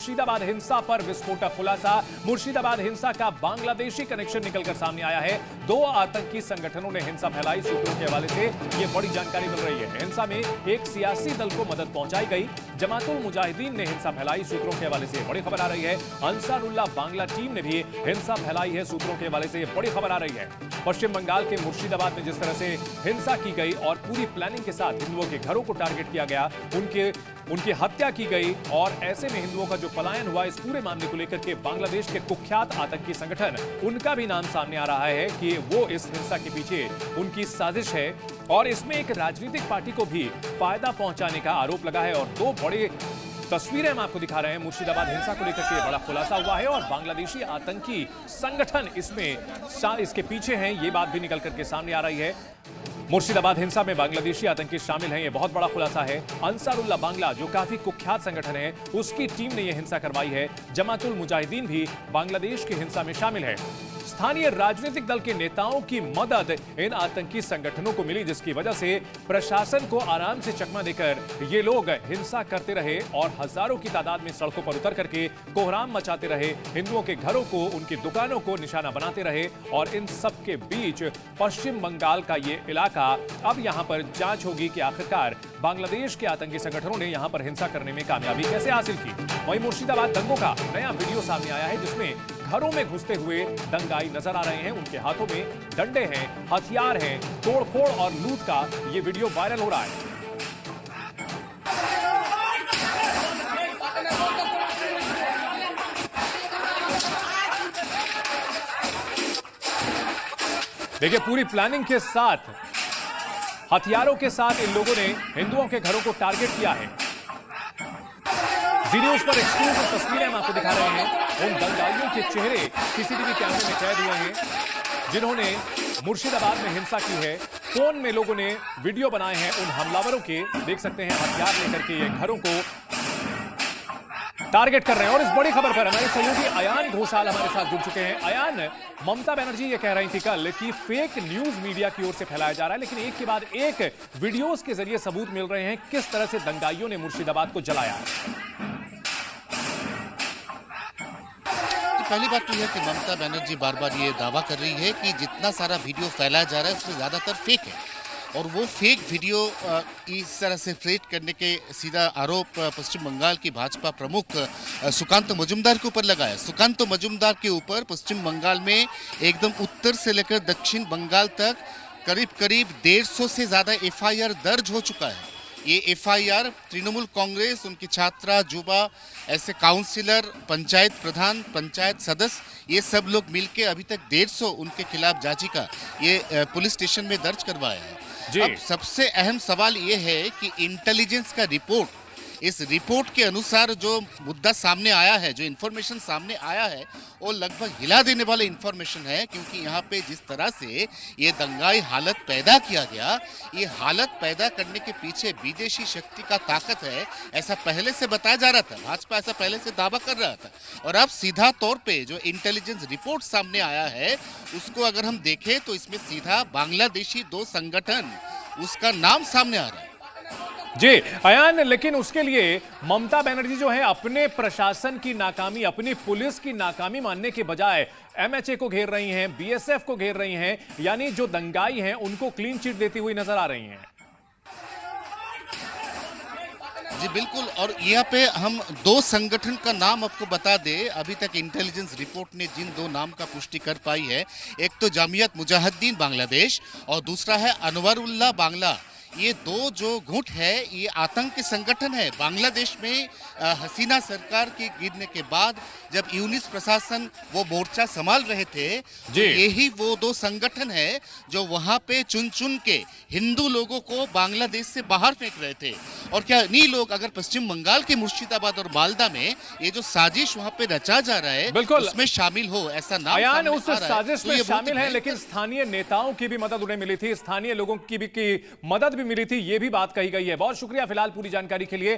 मुर्शिदाबाद हिंसा पर विस्फोटक खुलासा। मुर्शिदाबाद हिंसा का बांग्लादेशी कनेक्शन निकलकर सामने आया है। 2 आतंकी संगठनों ने हिंसा फैलाई। सूत्रों के हवाले से यह बड़ी जानकारी मिल रही है। हिंसा में एक सियासी दल को मदद पहुंचाई गई। जमातुल मुजाहिदीन ने हिंसा फैलाई। सूत्रों के हवाले से बड़ी खबर आ रही है। अंसारुल्लाह बांग्ला टीम ने भी हिंसा फैलाई है। सूत्रों के हवाले से बड़ी खबर आ रही है। पश्चिम बंगाल के मुर्शिदाबाद में जिस तरह से हिंसा की गई और पूरी प्लानिंग के साथ हिंदुओं के घरों को टारगेट किया गया, उनकी हत्या की गई और ऐसे में हिंदुओं का जो पलायन हुआ, इस पूरे मामले को लेकर के बांग्लादेश के कुख्यात आतंकी संगठन, उनका भी नाम सामने आ रहा है कि वो इस हिंसा के पीछे उनकी साजिश है और इसमें एक राजनीतिक पार्टी को भी फायदा पहुंचाने का आरोप लगा है। और 2 बड़े तस्वीरें हम आपको दिखा रहे हैं। मुर्शिदाबाद हिंसा को लेकर के बड़ा खुलासा हुआ है और बांग्लादेशी आतंकी संगठन इसके पीछे हैं, ये बात भी निकल करके सामने आ रही है। मुर्शिदाबाद हिंसा में बांग्लादेशी आतंकी शामिल हैं, यह बहुत बड़ा खुलासा है। अंसारुल्लाह बांग्ला जो काफी कुख्यात संगठन है, उसकी टीम ने यह हिंसा करवाई है। जमातुल मुजाहिदीन भी बांग्लादेश की हिंसा में शामिल है। स्थानीय राजनीतिक दल के नेताओं की मदद इन आतंकी संगठनों को मिली, जिसकी वजह से प्रशासन को आराम से चकमा देकर ये लोग हिंसा करते रहे और हजारों की तादाद में सड़कों पर उतर करके कोहराम मचाते रहे, हिंदुओं के घरों को, उनकी दुकानों को निशाना बनाते रहे। और इन सब के बीच पश्चिम बंगाल का ये इलाका, अब यहां पर जांच होगी कि आखिरकार बांग्लादेश के आतंकी संगठनों ने यहां पर हिंसा करने में कामयाबी कैसे हासिल की। वहीं मुर्शिदाबाद दंगों का नया वीडियो सामने आया है, जिसमें घरों में घुसते हुए दंगाई नजर आ रहे हैं। उनके हाथों में डंडे हैं, हथियार हैं, तोड़फोड़ और लूट का ये वीडियो वायरल हो रहा है। देखिए, पूरी प्लानिंग के साथ, हथियारों के साथ इन लोगों ने हिंदुओं के घरों को टारगेट किया है। जी न्यूज़ पर एक्सक्लूसिव तस्वीरें हम आपको दिखा रहे हैं। उन दंगाइयों के चेहरे सीसीटीवी कैमरे में कैद हुए हैं, जिन्होंने मुर्शिदाबाद में हिंसा की है। फोन में लोगों ने वीडियो बनाए हैं उन हमलावरों के, देख सकते हैं हथियार लेकर के ये घरों को टारगेट कर रहे हैं। और इस बड़ी खबर पर हमारे सहयोगी अयान घोषाल हमारे साथ जुड़ चुके हैं। अयान, ममता बनर्जी ये कह रही थी कल कि फेक न्यूज मीडिया की ओर से फैलाया जा रहा है, लेकिन एक के बाद एक वीडियोस के जरिए सबूत मिल रहे हैं किस तरह से दंगाइयों ने मुर्शिदाबाद को जलाया है। पहली बात तो यह कि ममता बनर्जी बार बार ये दावा कर रही है कि जितना सारा वीडियो फैलाया जा रहा है उसमें ज़्यादातर फेक है, और वो फेक वीडियो इस तरह से क्रिएट करने के सीधा आरोप पश्चिम बंगाल की भाजपा प्रमुख सुकांत मजुमदार के ऊपर लगाया। सुकांत मजुमदार के ऊपर पश्चिम बंगाल में एकदम उत्तर से लेकर दक्षिण बंगाल तक करीब करीब 150 से ज़्यादा FIR दर्ज हो चुका है। ये FIR तृणमूल कांग्रेस, उनकी छात्रा, युवा, ऐसे काउंसिलर, पंचायत प्रधान, पंचायत सदस्य, ये सब लोग मिलके अभी तक 150 उनके खिलाफ याचिका ये पुलिस स्टेशन में दर्ज करवाया है। अब सबसे अहम सवाल ये है कि इंटेलिजेंस का रिपोर्ट, इस रिपोर्ट के अनुसार जो मुद्दा सामने आया है, जो इन्फॉर्मेशन सामने आया है, वो लगभग हिला देने वाला इन्फॉर्मेशन है। क्योंकि यहाँ पे जिस तरह से ये दंगाई हालत पैदा किया गया, ये हालत पैदा करने के पीछे विदेशी शक्ति का ताकत है, ऐसा पहले से बताया जा रहा था। भाजपा ऐसा पहले से दावा कर रहा था, और अब सीधा तौर पे जो इंटेलिजेंस रिपोर्ट सामने आया है, उसको अगर हम देखें तो इसमें सीधा बांग्लादेशी 2 संगठन, उसका नाम सामने आ रहा है। जी अयान, लेकिन उसके लिए ममता बनर्जी जो है अपने प्रशासन की नाकामी, अपनी पुलिस की नाकामी मानने के बजाय MHA को घेर रही हैं, BSF को घेर रही हैं, यानी जो दंगाई हैं उनको क्लीन चिट देती हुई नजर आ रही हैं। जी बिल्कुल, और यहाँ पे हम 2 संगठन का नाम आपको बता दें। अभी तक इंटेलिजेंस रिपोर्ट ने जिन 2 नाम का पुष्टि कर पाई है, एक तो जमीयत मुजाहिदीन बांग्लादेश और दूसरा है अनवरुल्लाह बांग्ला। ये 2 जो गुट है, ये आतंकी संगठन है। बांग्लादेश में हसीना सरकार के गिरने के बाद जब यूनिस प्रशासन वो मोर्चा संभाल रहे थे, तो यही वो 2 संगठन है जो वहाँ पे चुन चुन के हिंदू लोगों को बांग्लादेश से बाहर फेंक रहे थे। और क्या इन्हीं लोग अगर पश्चिम बंगाल के मुर्शिदाबाद और मालदा में ये जो साजिश वहाँ पे रचा जा रहा है, उसमें शामिल हो, ऐसा नाम उस साजिश में शामिल है। लेकिन स्थानीय नेताओं की भी मदद उन्हें मिली थी, स्थानीय लोगों की भी मदद भी मिली थी, ये भी बात कही गई है। बहुत शुक्रिया फिलहाल पूरी जानकारी के लिए।